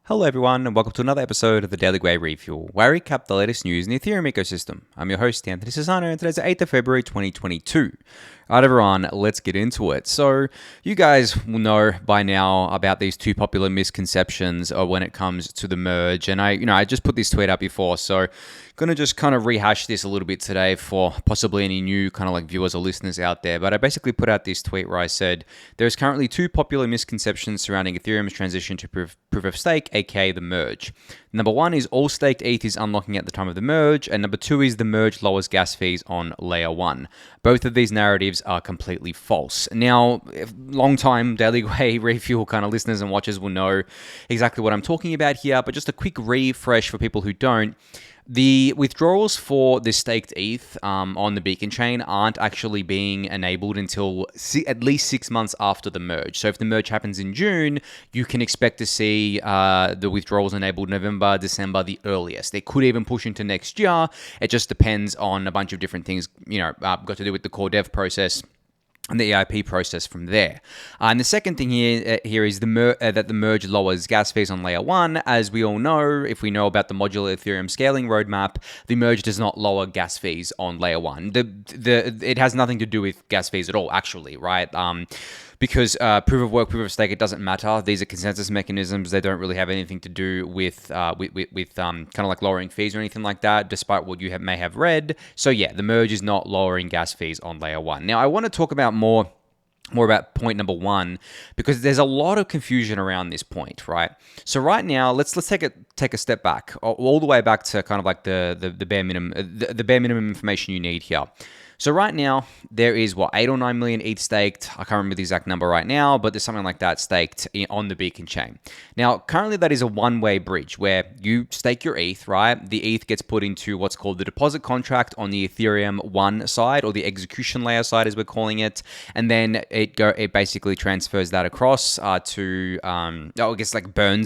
Hello everyone, and welcome to another episode of the Daily Gwei Refuel, where I recap the latest news in the Ethereum ecosystem. I'm your host, Anthony Sassano, and today's the 8th of February 2022. Alright everyone, let's get into it. So, you guys will know by now about these two popular misconceptions when it comes to the merge, and I just put this tweet out before, so gonna just kind of rehash this a little bit today for possibly any new kind of like viewers or listeners out there. But I basically put out this tweet where I said there's currently two popular misconceptions surrounding Ethereum's transition to proof of stake, aka the merge. Number one is all staked ETH is unlocking at the time of the merge, and number two is the merge lowers gas fees on layer one. Both of these narratives are completely false. Now, long-time Daily Gwei Refuel kind of listeners and watchers will know exactly what I'm talking about here, but just a quick refresh for people who don't. The withdrawals for the staked ETH on the Beacon chain aren't actually being enabled until at least 6 months after the merge. So if the merge happens in June, you can expect to see the withdrawals enabled November, December, the earliest. They could even push into next year. It just depends on a bunch of different things, got to do with the core dev process and the EIP process from there. And the second thing here is that the merge lowers gas fees on layer one. As we all know, if we know about the modular Ethereum scaling roadmap, the merge does not lower gas fees on layer one. It has nothing to do with gas fees at all, actually, right? Because proof of work, proof of stake, it doesn't matter. These are consensus mechanisms. They don't really have anything to do with kind of like lowering fees or anything like that, despite what you may have read. So yeah, the merge is not lowering gas fees on layer one. Now, I want to talk about more about point number one, because there's a lot of confusion around this point, right? So right now, let's take a step back, all the way back to kind of like the bare minimum, the bare minimum information you need here. So right now, there is, 8 or 9 million ETH staked. I can't remember the exact number right now, but there's something like that staked on the Beacon chain. Now, currently that is a one-way bridge where you stake your ETH, right? The ETH gets put into what's called the deposit contract on the Ethereum 1 side, or the execution layer side as we're calling it. And then it basically transfers that across burns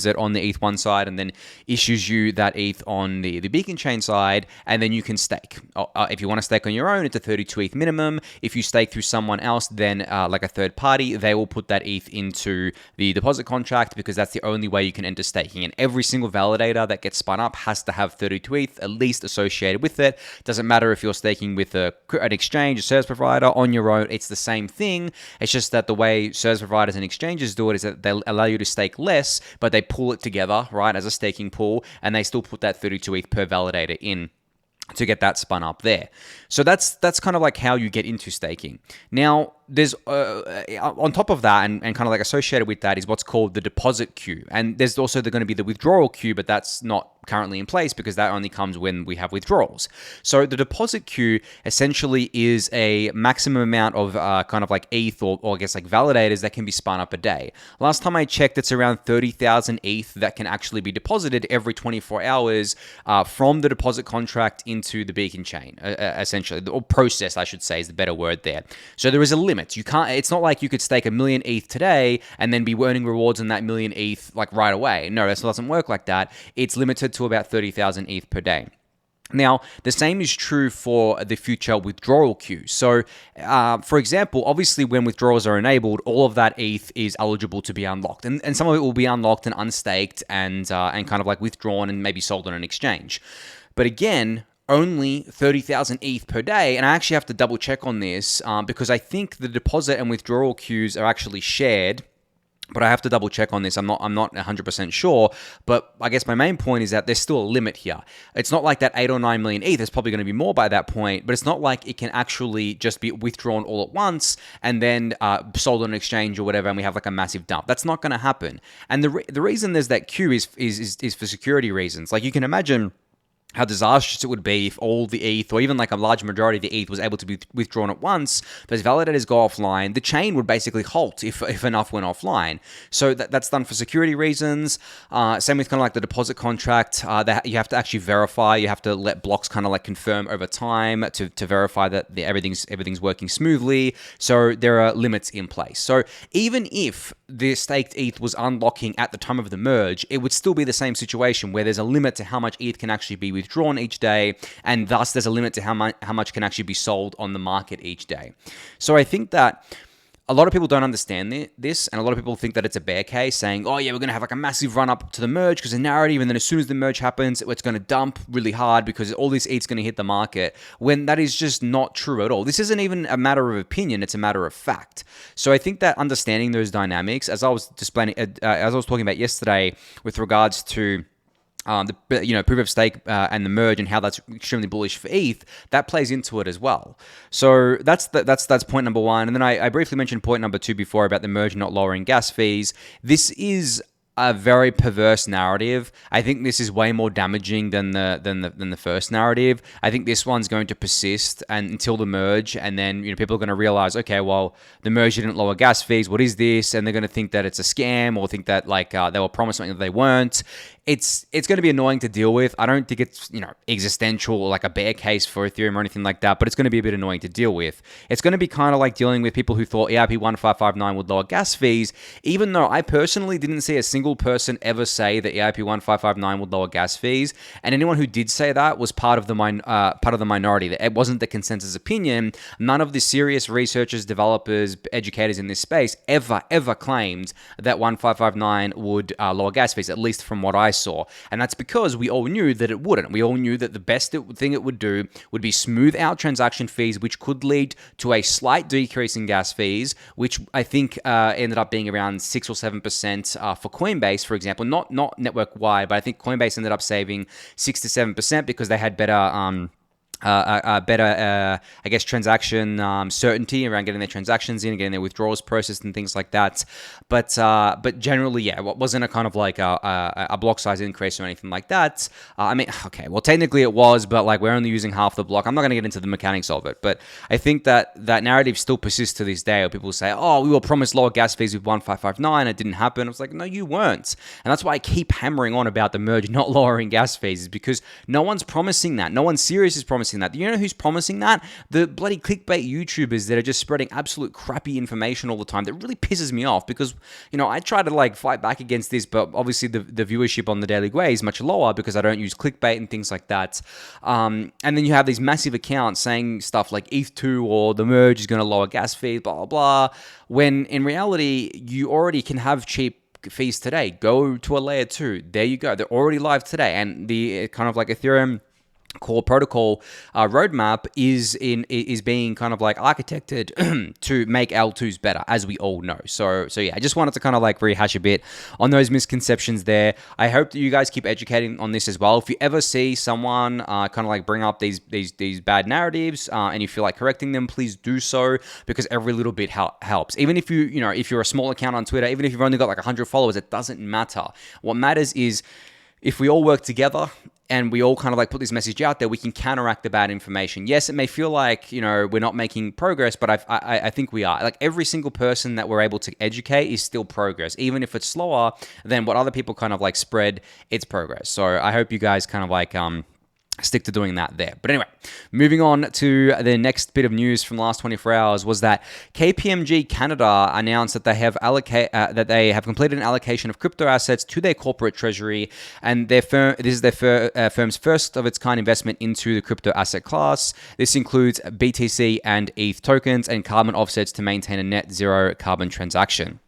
it on the ETH 1 side and then issues you that ETH on the Beacon chain side, and then you can stake. If you want to stake on your own, it's a 32 ETH minimum. If you stake through someone else, then like a third party, they will put that ETH into the deposit contract, because that's the only way you can enter staking. And every single validator that gets spun up has to have 32 ETH at least associated with it. Doesn't matter if you're staking with an exchange, a service provider, on your own, it's the same thing. It's just that the way service providers and exchanges do it is that they allow you to stake less, but they pull it together, right, as a staking pool, and they still put that 32 ETH per validator in to get that spun up there. So that's kind of like how you get into staking. Now, there's on top of that and kind of like associated with that is what's called the deposit queue. And there's also going to be the withdrawal queue, but that's not currently in place because that only comes when we have withdrawals. So the deposit queue essentially is a maximum amount of kind of like ETH or I guess like validators that can be spun up a day. Last time I checked, it's around 30,000 ETH that can actually be deposited every 24 hours from the deposit contract into the Beacon chain, essentially, or process, I should say, is the better word there. So there is a limit. You can't. It's not like you could stake 1 million ETH today and then be earning rewards on that 1 million ETH like right away. No, that doesn't work like that. It's limited to about 30,000 ETH per day. Now, the same is true for the future withdrawal queue. So, for example, obviously when withdrawals are enabled, all of that ETH is eligible to be unlocked. And some of it will be unlocked and unstaked and kind of like withdrawn and maybe sold on an exchange. But again, only 30,000 ETH per day. And I actually have to double check on this because I think the deposit and withdrawal queues are actually shared. But I have to double check on this. I'm not 100% sure. But I guess my main point is that there's still a limit here. It's not like that 8 or 9 million ETH. There's probably going to be more by that point. But it's not like it can actually just be withdrawn all at once and then sold on an exchange or whatever, and we have like a massive dump. That's not going to happen. And the reason there's that queue is for security reasons. Like you can imagine how disastrous it would be if all the ETH, or even like a large majority of the ETH, was able to be withdrawn at once. Those validators go offline. The chain would basically halt if enough went offline. So that's done for security reasons. Same with kind of like the deposit contract. That you have to actually verify. You have to let blocks kind of like confirm over time to verify that everything's working smoothly. So there are limits in place. So even if the staked ETH was unlocking at the time of the merge, it would still be the same situation where there's a limit to how much ETH can actually be withdrawn each day, and thus there's a limit to how much can actually be sold on the market each day. So I think that a lot of people don't understand this, and a lot of people think that it's a bear case, saying, oh yeah, we're going to have like a massive run up to the merge because the narrative, and then as soon as the merge happens, it's going to dump really hard because all this ETH's going to hit the market, when that is just not true at all. This isn't even a matter of opinion, it's a matter of fact. So I think that understanding those dynamics, as I was talking about yesterday with regards to the proof of stake and the merge and how that's extremely bullish for ETH, that plays into it as well. So that's point number one. And then I briefly mentioned point number two before about the merge not lowering gas fees. This is a very perverse narrative. I think this is way more damaging than the first narrative. I think this one's going to persist until the merge, and then people are going to realize, okay, well, the merge didn't lower gas fees. What is this? And they're going to think that it's a scam, or think that they were promised something that they weren't. It's going to be annoying to deal with. I don't think it's existential or like a bear case for Ethereum or anything like that, but it's going to be a bit annoying to deal with. It's going to be kind of like dealing with people who thought EIP 1559 would lower gas fees, even though I personally didn't see a single person ever say that EIP 1559 would lower gas fees, and anyone who did say that was part of the minority. That it wasn't the consensus opinion. None of the serious researchers, developers, educators in this space ever claimed that 1559 would lower gas fees, at least from what I saw. And that's because we all knew that it wouldn't. We all knew that the best thing it would do would be smooth out transaction fees, which could lead to a slight decrease in gas fees, which I think ended up being around 6 or 7% for Coinbase, for example. Not network wide, but I think Coinbase ended up saving 6 to 7% because they had better transaction certainty around getting their transactions in and getting their withdrawals processed and things like that. But generally, yeah, it wasn't a kind of like a block size increase or anything like that. Technically it was, but like we're only using half the block. I'm not going to get into the mechanics of it, but I think that narrative still persists to this day, where people say, oh, we were promised lower gas fees with 1559, it didn't happen. I was like, no, you weren't. And that's why I keep hammering on about the merge not lowering gas fees, is because no one's promising that. No one serious is promising that. You know who's promising that? The bloody clickbait YouTubers that are just spreading absolute crappy information all the time. That really pisses me off, because I try to like fight back against this, but obviously the viewership on the Daily Gwei is much lower because I don't use clickbait and things like that. And then you have these massive accounts saying stuff like ETH2 or the merge is going to lower gas fees, blah blah blah. When in reality you already can have cheap fees today. Go to a layer 2. There you go. They're already live today, and the kind of like Ethereum core protocol roadmap is being kind of like architected to make L2s better, as we all know. So yeah, I just wanted to kind of like rehash a bit on those misconceptions there. I hope that you guys keep educating on this as well. If you ever see someone kind of like bring up these bad narratives and you feel like correcting them, please do so, because every little bit helps. Even if if you're a small account on Twitter, even if you've only got like 100 followers, it doesn't matter. What matters is if we all work together and we all kind of like put this message out there, we can counteract the bad information. Yes, it may feel like, we're not making progress, but I think we are. Like every single person that we're able to educate is still progress. Even if it's slower than what other people kind of like spread, it's progress. So I hope you guys kind of like stick to doing that there. But anyway, moving on to the next bit of news from the last 24 hours was that KPMG Canada announced that they have completed an allocation of crypto assets to their corporate treasury, and this is their firm's first of its kind investment into the crypto asset class. This includes BTC and ETH tokens and carbon offsets to maintain a net zero carbon transaction.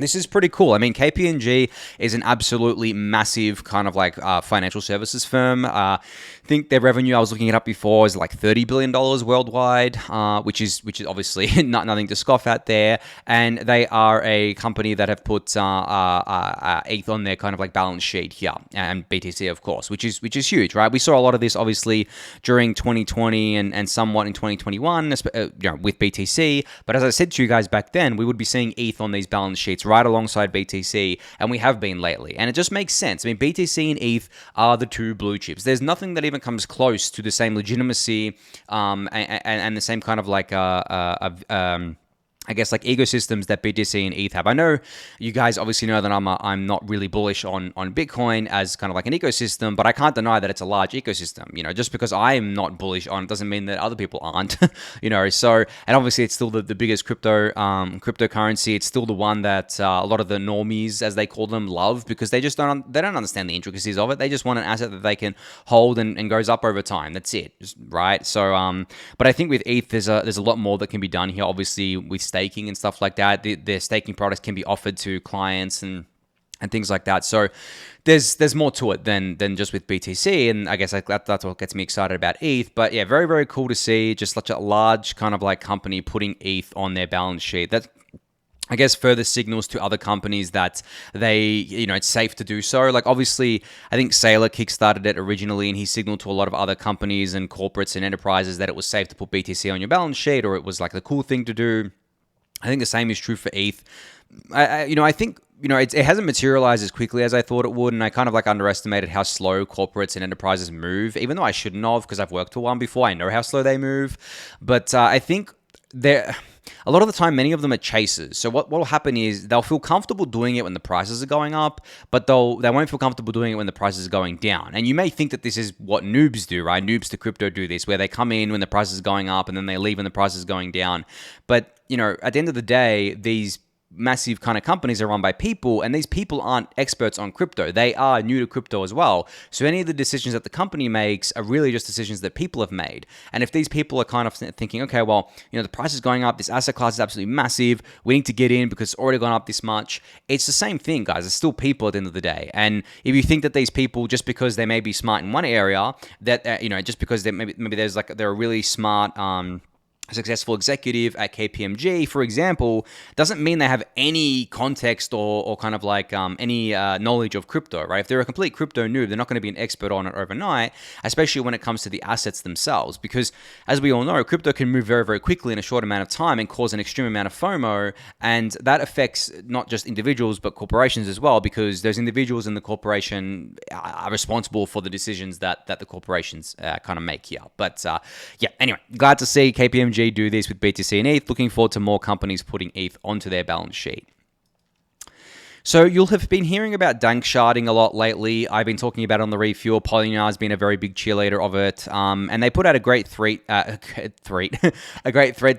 This is pretty cool. I mean, KPMG is an absolutely massive kind of like financial services firm. I think their revenue, I was looking it up before, is like $30 billion worldwide, which is obviously nothing to scoff at there. And they are a company that have put ETH on their kind of like balance sheet here, and BTC, of course, which is huge, right? We saw a lot of this obviously during 2020 and somewhat in 2021, with BTC. But as I said to you guys back then, we would be seeing ETH on these balance sheets right alongside BTC, and we have been lately. And it just makes sense. I mean, BTC and ETH are the two blue chips. There's nothing that even comes close to the same legitimacy and the same kind of like I guess like ecosystems that BTC and ETH have. I know you guys obviously know that I'm not really bullish on Bitcoin as kind of like an ecosystem, but I can't deny that it's a large ecosystem. Just because I'm not bullish on it doesn't mean that other people aren't. So, and obviously it's still the biggest cryptocurrency. It's still the one that a lot of the normies, as they call them, love, because they don't understand the intricacies of it. They just want an asset that they can hold and goes up over time. That's it, right? So, but I think with ETH there's a lot more that can be done here. Obviously with staking staking and stuff like that. Their staking products can be offered to clients and things like that. So there's more to it than just with BTC, and I guess that's what gets me excited about ETH. But yeah, very, very cool to see just such a large kind of like company putting ETH on their balance sheet. That, I guess, further signals to other companies that they, it's safe to do so. Like, obviously, I think Saylor kickstarted it originally, and he signaled to a lot of other companies and corporates and enterprises that it was safe to put BTC on your balance sheet, or it was like the cool thing to do. I think the same is true for ETH. I think, it hasn't materialized as quickly as I thought it would, and I kind of like underestimated how slow corporates and enterprises move, even though I shouldn't have, because I've worked for one before. I know how slow they move. But I think a lot of the time, many of them are chasers. So what will happen is they'll feel comfortable doing it when the prices are going up, but they won't feel comfortable doing it when the prices are going down. And you may think that this is what noobs do, right? Noobs to crypto do this, where they come in when the price is going up and then they leave when the price is going down. But, at the end of the day, these massive kind of companies are run by people, and these people aren't experts on crypto. They are new to crypto as well. So any of the decisions that the company makes are really just decisions that people have made. And if these people are kind of thinking, okay, well, the price is going up, this asset class is absolutely massive, we need to get in because it's already gone up this much. It's the same thing, guys. It's still people at the end of the day. And if you think that these people, just because they may be smart in one area, that just because maybe they're a really smart successful executive at KPMG, for example, doesn't mean they have any context or kind of like any knowledge of crypto, right? If they're a complete crypto noob, they're not going to be an expert on it overnight, especially when it comes to the assets themselves. Because as we all know, crypto can move very, very quickly in a short amount of time and cause an extreme amount of FOMO. And that affects not just individuals, but corporations as well, because those individuals in the corporation are responsible for the decisions that the corporations kind of make here. But anyway, glad to see KPMG do this with BTC and ETH. Looking forward to more companies putting ETH onto their balance sheet. So you'll have been hearing about danksharding a lot lately. I've been talking about it on the Refuel. Polynya has been a very big cheerleader of it. And they put out a great thread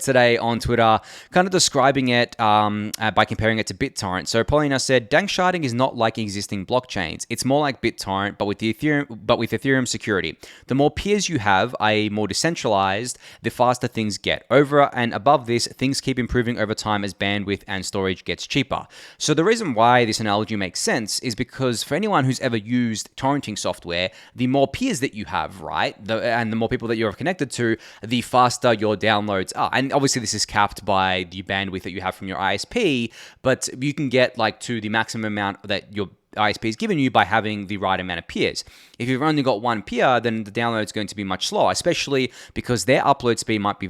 today on Twitter, kind of describing it by comparing it to BitTorrent. So Polynya said, danksharding is not like existing blockchains. It's more like BitTorrent, but with Ethereum security. The more peers you have, i.e. more decentralized, the faster things get. Over and above this, things keep improving over time as bandwidth and storage gets cheaper. So the reason why this analogy makes sense is because for anyone who's ever used torrenting software, the more peers that you have, right, and the more people that you're connected to, the faster your downloads are. And obviously this is capped by the bandwidth that you have from your ISP, but you can get like to the maximum amount that your ISP is given you by having the right amount of peers. If you've only got one peer, then the download is going to be much slower, especially because their upload speed might be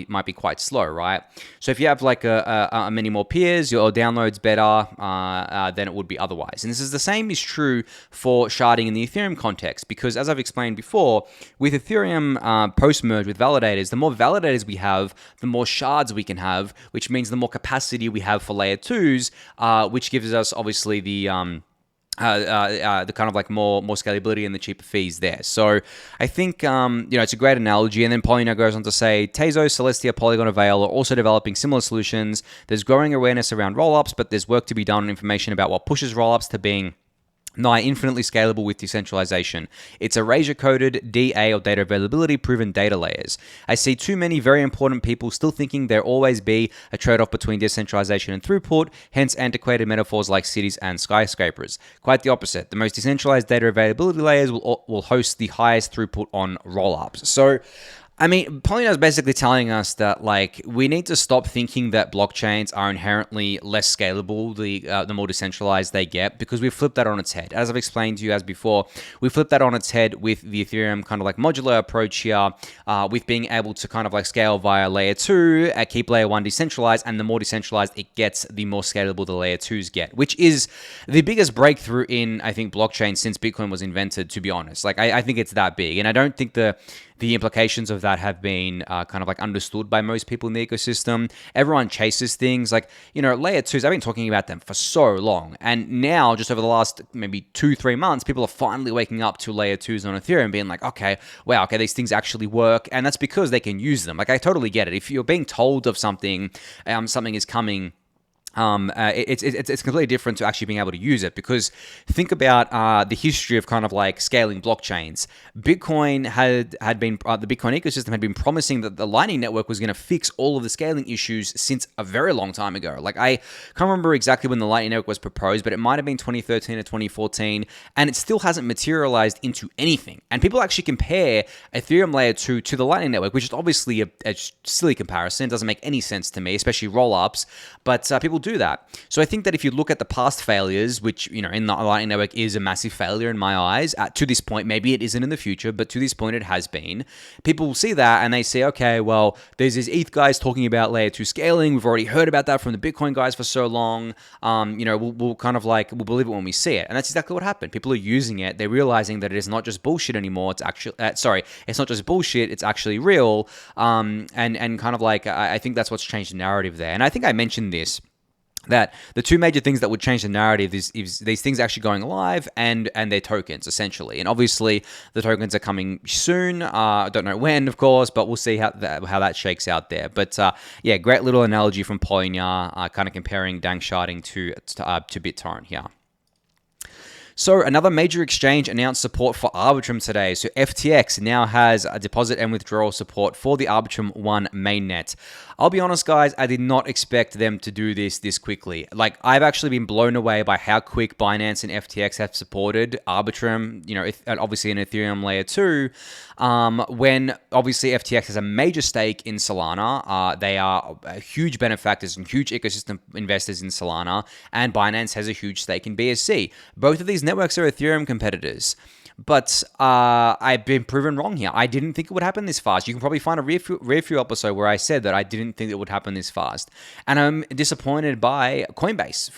might be quite slow, right? So if you have like a many more peers, your download's better than it would be otherwise. And this is the same is true for sharding in the Ethereum context, because as I've explained before, with Ethereum post-merge with validators, the more validators we have, the more shards we can have, which means the more capacity we have for layer 2s, which gives us obviously the kind of like more scalability and the cheaper fees there. So I think it's a great analogy. And then Polynya goes on to say, Tezos, Celestia, Polygon, Avail are also developing similar solutions. There's growing awareness around rollups, but there's work to be done on information about what pushes rollups to being nigh infinitely scalable with decentralization. It's erasure-coded, DA or data availability proven data layers. I see too many very important people still thinking there always be a trade-off between decentralization and throughput, hence antiquated metaphors like cities and skyscrapers. Quite the opposite. The most decentralized data availability layers will host the highest throughput on rollups. So I mean, Polynya is basically telling us that, like, we need to stop thinking that blockchains are inherently less scalable the more decentralized they get, because we've flipped that on its head. As I've explained to you as before, we flipped that on its head with the Ethereum kind of like modular approach here, with being able to kind of like scale via layer 2, keep layer 1 decentralized, and the more decentralized it gets, the more scalable the layer 2s get, which is the biggest breakthrough in, I think, blockchain since Bitcoin was invented, to be honest. Like, I think it's that big, and I don't think the implications of that have been kind of like understood by most people in the ecosystem. Everyone chases things like, layer 2s. I've been talking about them for so long. And now, just over the last maybe 2-3 months, people are finally waking up to layer 2s on Ethereum, being like, okay, these things actually work. And that's because they can use them. Like, I totally get it. If you're being told of something, something is coming, it's completely different to actually being able to use it, because think about the history of kind of like scaling blockchains. Bitcoin had been the Bitcoin ecosystem had been promising that the Lightning Network was going to fix all of the scaling issues since a very long time ago. Like, I can't remember exactly when the Lightning Network was proposed, but it might have been 2013 or 2014, and it still hasn't materialized into anything. And people actually compare Ethereum Layer 2 to the Lightning Network, which is obviously a silly comparison. It doesn't make any sense to me, especially roll-ups, but people do that. So I think that if you look at the past failures, which, in the Lightning Network is a massive failure in my eyes, to this point, maybe it isn't in the future, but to this point it has been, people will see that and they say, okay, well, there's these ETH guys talking about layer 2 scaling. We've already heard about that from the Bitcoin guys for so long. We'll kind of like, we'll believe it when we see it. And that's exactly what happened. People are using it. They're realizing that it is not just bullshit anymore. It's actually, it's not just bullshit. It's actually real. And kind of like, I think that's what's changed the narrative there. And I think I mentioned this, that the two major things that would change the narrative is these things actually going live and their tokens, essentially. And obviously, the tokens are coming soon. I don't know when, of course, but we'll see how that shakes out there. But yeah, great little analogy from Polynya, kind of comparing danksharding to BitTorrent here. So another major exchange announced support for Arbitrum today. So FTX now has a deposit and withdrawal support for the Arbitrum 1 mainnet. I'll be honest, guys, I did not expect them to do this quickly. Like, I've actually been blown away by how quick Binance and FTX have supported Arbitrum, obviously in Ethereum Layer 2, when obviously FTX has a major stake in Solana. They are huge benefactors and huge ecosystem investors in Solana, and Binance has a huge stake in BSC. Both of these networks are Ethereum competitors. But I've been proven wrong here. I didn't think it would happen this fast. You can probably find a Refuel episode where I said that I didn't think it would happen this fast. And I'm disappointed by Coinbase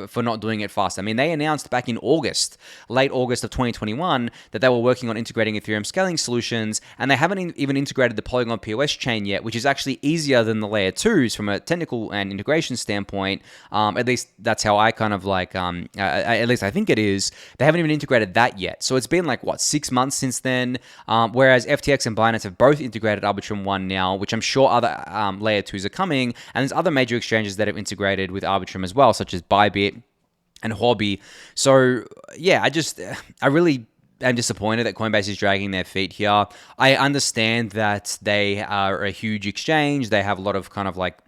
for not doing it fast. I mean, they announced back in late August of 2021, that they were working on integrating Ethereum scaling solutions, and they haven't even integrated the Polygon POS chain yet, which is actually easier than the Layer 2s from a technical and integration standpoint. At least that's how I kind of like, at least I think it is. They haven't even integrated that yet. So it's been like, 6 months since then, whereas FTX and Binance have both integrated Arbitrum 1 now, which I'm sure other Layer 2s are coming, and there's other major exchanges that have integrated with Arbitrum as well, such as Bybit and Hobby. So yeah, I really am disappointed that Coinbase is dragging their feet here. I understand that they are a huge exchange. They have a lot of kind of like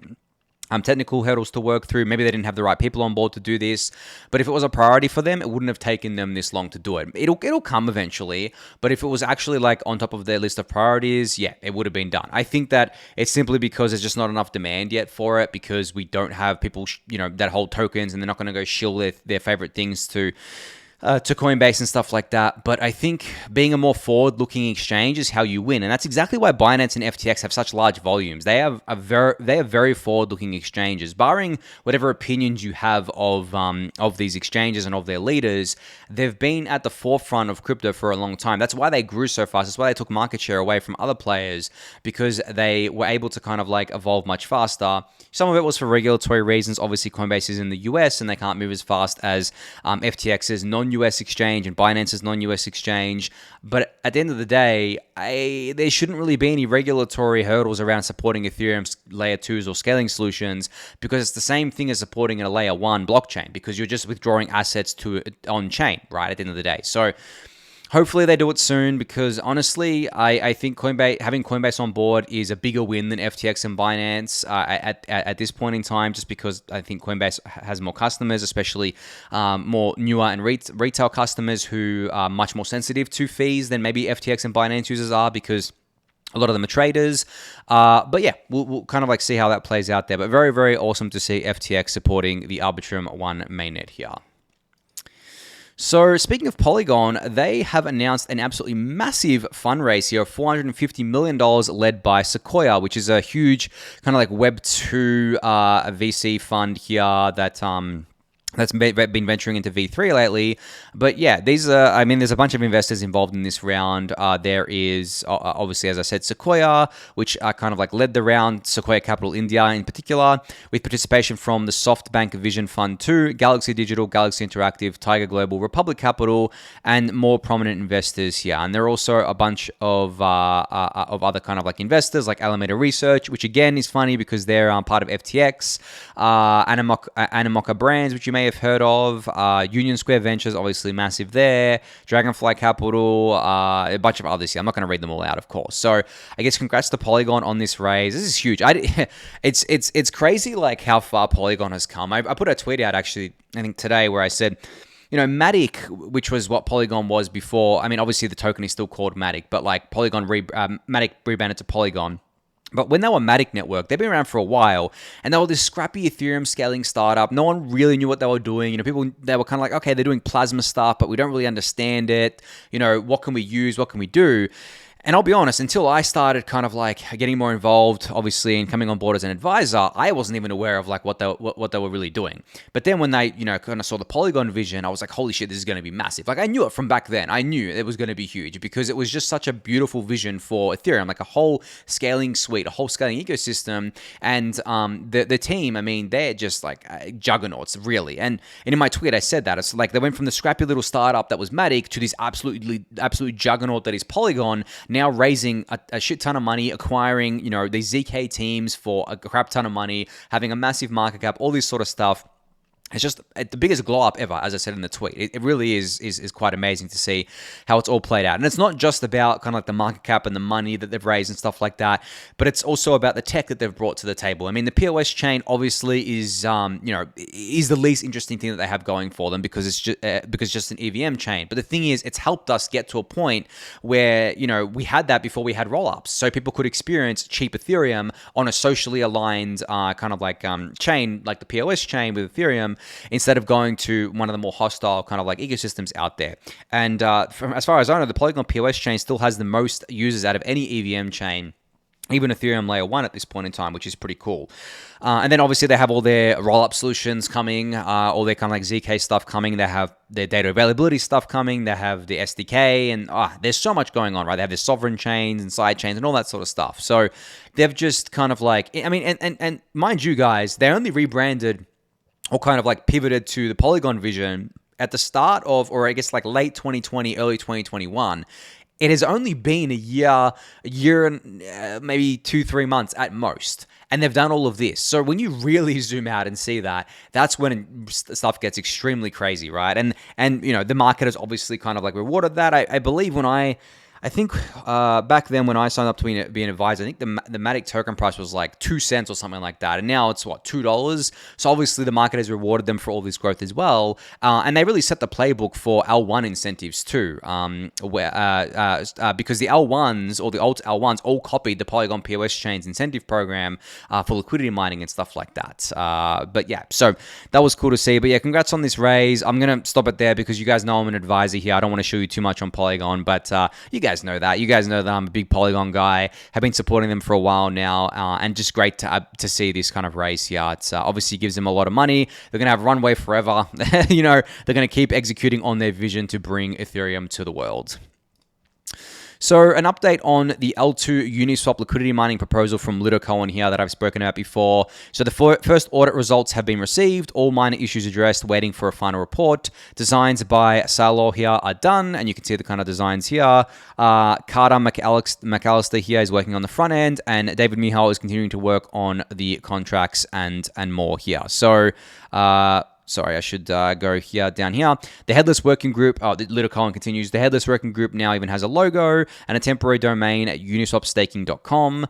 technical hurdles to work through. Maybe they didn't have the right people on board to do this, but if it was a priority for them, it wouldn't have taken them this long to do it. It'll come eventually, but if it was actually like on top of their list of priorities, yeah, it would have been done. I think that it's simply because there's just not enough demand yet for it, because we don't have people, that hold tokens, and they're not going to go shill their favorite things to Coinbase and stuff like that. But I think being a more forward-looking exchange is how you win, and that's exactly why Binance and FTX have such large volumes. They are very forward-looking exchanges. Barring whatever opinions you have of these exchanges and of their leaders, they've been at the forefront of crypto for a long time. That's why they grew so fast. That's why they took market share away from other players, because they were able to kind of like evolve much faster. Some of it was for regulatory reasons. Obviously, Coinbase is in the US and they can't move as fast as FTX's non-US exchange and Binance's non-US exchange. But at the end of the day, there shouldn't really be any regulatory hurdles around supporting Ethereum's Layer 2s or scaling solutions, because it's the same thing as supporting a Layer 1 blockchain, because you're just withdrawing assets to on-chain, right, at the end of the day. So hopefully they do it soon, because honestly, I think having Coinbase on board is a bigger win than FTX and Binance at this point in time, just because I think Coinbase has more customers, especially more newer and retail customers who are much more sensitive to fees than maybe FTX and Binance users are, because a lot of them are traders. But yeah, we'll kind of like see how that plays out there. But very, very awesome to see FTX supporting the Arbitrum 1 mainnet here. So speaking of Polygon, they have announced an absolutely massive fundraise here of $450 million led by Sequoia, which is a huge kind of like Web2 VC fund here that that's been venturing into V3 lately. But yeah, these are, I mean, there's a bunch of investors involved in this round. There is, obviously, as I said, Sequoia, which kind of like led the round, Sequoia Capital India in particular, with participation from the SoftBank Vision Fund 2, Galaxy Digital, Galaxy Interactive, Tiger Global, Republic Capital, and more prominent investors here. And there are also a bunch of other kind of like investors, like Alameda Research, which again is funny because they're part of FTX, Animoca Brands, which you may have heard of, Union Square Ventures, obviously massive there, Dragonfly Capital, a bunch of others here. I'm not going to read them all out, of course. So I guess congrats to Polygon on this raise. This is huge. It's crazy like how far Polygon has come. I put a tweet out actually, I think today, where I said, you know, Matic, which was what Polygon was before. I mean, obviously the token is still called Matic, but like Matic rebranded to Polygon. But when they were Matic Network, they've been around for a while, and they were this scrappy Ethereum scaling startup. No one really knew what they were doing. You know, people, they were kind of like, okay, they're doing plasma stuff, but we don't really understand it. You know, what can we use? What can we do? And I'll be honest, until I started kind of like getting more involved, obviously, and coming on board as an advisor, I wasn't even aware of like what they were really doing. But then when they, you know, kind of saw the Polygon vision, I was like, holy shit, this is going to be massive. Like I knew it from back then. I knew it was going to be huge because it was just such a beautiful vision for Ethereum, like a whole scaling suite, a whole scaling ecosystem. And the team, I mean, they're just like juggernauts, really. And in my tweet, I said that. It's like they went from the scrappy little startup that was Matic to this absolute juggernaut that is Polygon, now raising a shit ton of money, acquiring, you know, these ZK teams for a crap ton of money, having a massive market cap, all this sort of stuff. It's just the biggest glow up ever, as I said in the tweet. It really is quite amazing to see how it's all played out. And it's not just about kind of like the market cap and the money that they've raised and stuff like that, but it's also about the tech that they've brought to the table. I mean, the POS chain obviously is, is the least interesting thing that they have going for them because it's just an EVM chain. But the thing is, it's helped us get to a point where, you know, we had that before we had rollups, so people could experience cheap Ethereum on a socially aligned kind of like chain, like the POS chain with Ethereum, instead of going to one of the more hostile kind of like ecosystems out there. And as far as I know, the Polygon POS chain still has the most users out of any EVM chain, even Ethereum layer 1 at this point in time, which is pretty cool. And then obviously they have all their roll-up solutions coming, all their kind of like ZK stuff coming. They have their data availability stuff coming. They have the SDK, and there's so much going on, right? They have their sovereign chains and side chains and all that sort of stuff. So they've just kind of like, I mean, and mind you guys, they only rebranded or kind of like pivoted to the Polygon vision at the start of, or I guess like late 2020, early 2021. It has only been a year and maybe 2-3 months at most. And they've done all of this. So when you really zoom out and see that, that's when stuff gets extremely crazy, right? And you know, the market has obviously kind of like rewarded that. I believe when I think back then when I signed up to be an advisor, I think the Matic token price was like 2 cents or something like that. And now it's what, $2? So obviously the market has rewarded them for all this growth as well. And they really set the playbook for L1 incentives too, because the L1s or the alt L1s all copied the Polygon POS chain's incentive program for liquidity mining and stuff like that. But yeah, so that was cool to see. But yeah, congrats on this raise. I'm going to stop it there because you guys know I'm an advisor here. I don't want to show you too much on Polygon, but you guys know that. You guys know that I'm a big Polygon guy. Have been supporting them for a while now, and just great to see this kind of race here. It's obviously gives them a lot of money. They're going to have runway forever. You know, they're going to keep executing on their vision to bring Ethereum to the world. So an update on the L2 Uniswap liquidity mining proposal from Lido Cohen here that I've spoken about before. So the first audit results have been received, all minor issues addressed, waiting for a final report. Designs by Salo here are done, and you can see the kind of designs here. Carter McAllister here is working on the front end, and David Mihal is continuing to work on the contracts and more here. So sorry, I should go here, down here. The Headless Working Group, the Little Colin continues, the Headless Working Group now even has a logo and a temporary domain at uniswapstaking.com.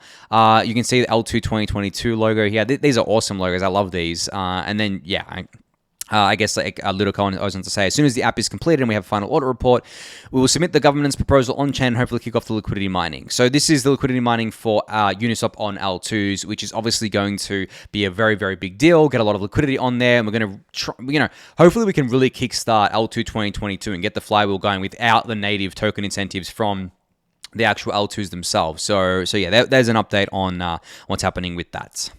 You can see the L2 2022 logo here. These are awesome logos. I love these. And then, yeah, I guess like Little Cohen goes on to say, as soon as the app is completed and we have a final audit report, we will submit the governance proposal on-chain and hopefully kick off the liquidity mining. So this is the liquidity mining for Uniswap on L2s, which is obviously going to be a very, very big deal, get a lot of liquidity on there, and we're going to try, hopefully we can really kickstart L2 2022 and get the flywheel going without the native token incentives from the actual L2s themselves. So yeah, there's an update on what's happening with that.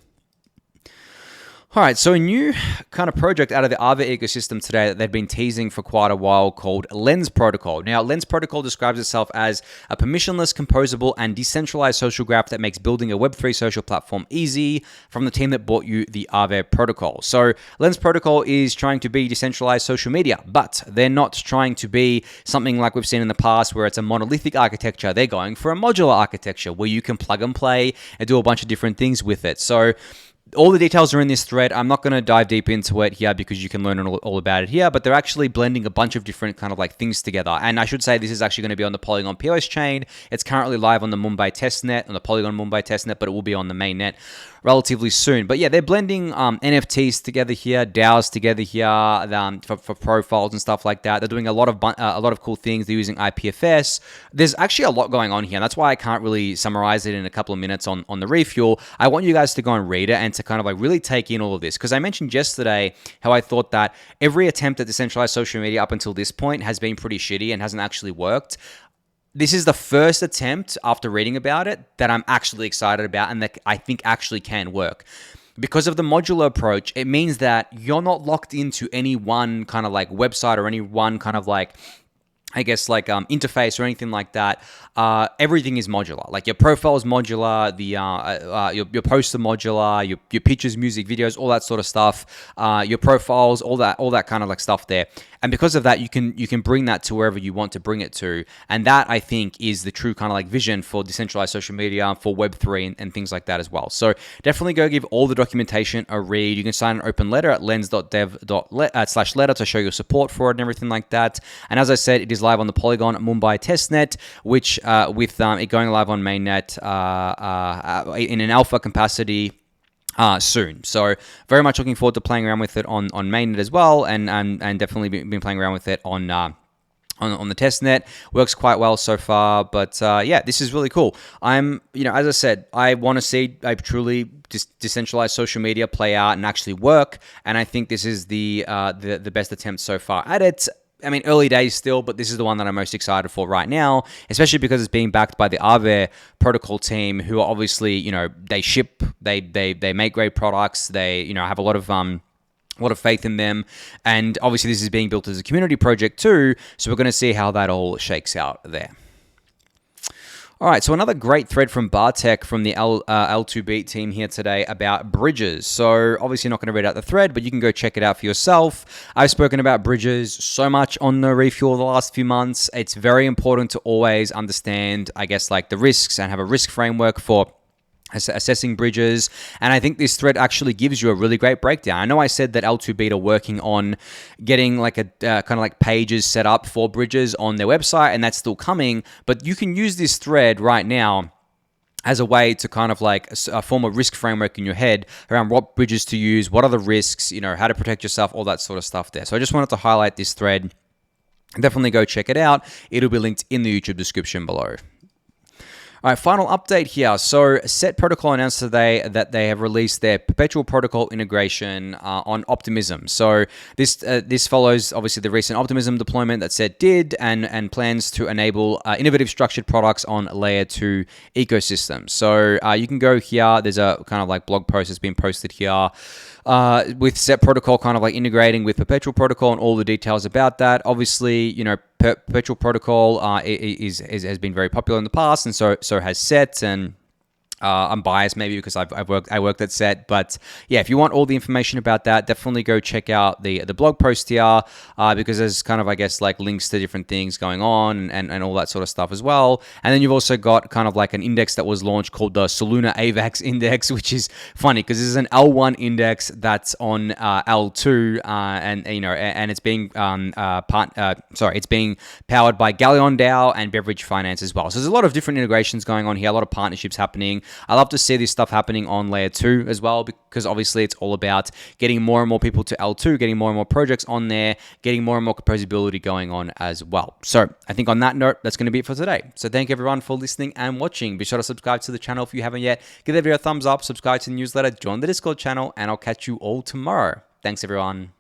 All right, so a new kind of project out of the Aave ecosystem today that they've been teasing for quite a while called Lens Protocol. Now, Lens Protocol describes itself as a permissionless, composable, and decentralized social graph that makes building a Web3 social platform easy from the team that bought you the Aave protocol. So Lens Protocol is trying to be decentralized social media, but they're not trying to be something like we've seen in the past where it's a monolithic architecture. They're going for a modular architecture where you can plug and play and do a bunch of different things with it. So all the details are in this thread. I'm not going to dive deep into it here because you can learn all about it here, but they're actually blending a bunch of different kind of like things together. And I should say this is actually going to be on the Polygon POS chain. It's currently live on the Mumbai testnet, on the Polygon Mumbai testnet, but it will be on the mainnet relatively soon. But yeah, they're blending NFTs together here, DAOs together here for profiles and stuff like that. They're doing a lot of cool things. They're using IPFS. There's actually a lot going on here, and that's why I can't really summarize it in a couple of minutes on the Refuel. I want you guys to go and read it and to kind of like really take in all of this, because I mentioned yesterday how I thought that every attempt at decentralized social media up until this point has been pretty shitty and hasn't actually worked. This is the first attempt after reading about it that I'm actually excited about and that I think actually can work. Because of the modular approach, it means that you're not locked into any one kind of like website or any one kind of like, I guess, like interface or anything like that. Everything is modular. Like your profile is modular, your posts are modular, your pictures, music, videos, all that sort of stuff. Your profiles, all that kind of like stuff there. And because of that, you can bring that to wherever you want to bring it to. And that, I think, is the true kind of like vision for decentralized social media, for Web3 and things like that as well. So definitely go give all the documentation a read. You can sign an open letter at lens.dev/letter to show your support for it and everything like that. And as I said, it is live on the Polygon Mumbai testnet, which with it going live on mainnet in an alpha capacity soon. So very much looking forward to playing around with it on mainnet as well, and definitely been playing around with it on the testnet. Works quite well so far, but yeah, this is really cool. As I said, I want to see a truly decentralized social media play out and actually work, and I think this is the best attempt so far at it. I mean, early days still, but this is the one that I'm most excited for right now, especially because it's being backed by the Aave protocol team, who are obviously, they ship, they make great products, they, have a lot of faith in them, and obviously this is being built as a community project too, so we're going to see how that all shakes out there. All right, so another great thread from Bartek from the L2 Beat team here today about bridges. So obviously not going to read out the thread, but you can go check it out for yourself. I've spoken about bridges so much on the Refuel the last few months. It's very important to always understand, I guess, like the risks and have a risk framework for assessing bridges, and I think this thread actually gives you a really great breakdown. I know I said that L2Beat are working on getting like a kind of like pages set up for bridges on their website, and that's still coming, but you can use this thread right now as a way to kind of like form a risk framework in your head around what bridges to use, what are the risks, how to protect yourself, all that sort of stuff there. So I just wanted to highlight this thread. Definitely go check it out. It'll be linked in the YouTube description below. All right, final update here. So Set Protocol announced today that they have released their Perpetual Protocol integration on Optimism. So this follows obviously the recent Optimism deployment that Set did and plans to enable innovative structured products on Layer 2 ecosystems. So you can go here. There's a kind of like blog post that's been posted here with Set Protocol kind of like integrating with Perpetual Protocol and all the details about that. Obviously, Perpetual Protocol has been very popular in the past, and so has Set, and I'm biased maybe because I worked at Set, but yeah, if you want all the information about that, definitely go check out the blog post here because there's kind of, I guess, like links to different things going on and all that sort of stuff as well. And then you've also got kind of like an index that was launched called the Soluna AVAX index, which is funny because this is an L1 index that's on L2, and it's being it's being powered by Galleon DAO and Beverage Finance as well. So there's a lot of different integrations going on here, a lot of partnerships happening. I love to see this stuff happening on Layer 2 as well, because obviously it's all about getting more and more people to L2, getting more and more projects on there, getting more and more composability going on as well. So I think on that note, that's going to be it for today. So thank you everyone for listening and watching. Be sure to subscribe to the channel if you haven't yet. Give the video a thumbs up, subscribe to the newsletter, join the Discord channel, and I'll catch you all tomorrow. Thanks everyone.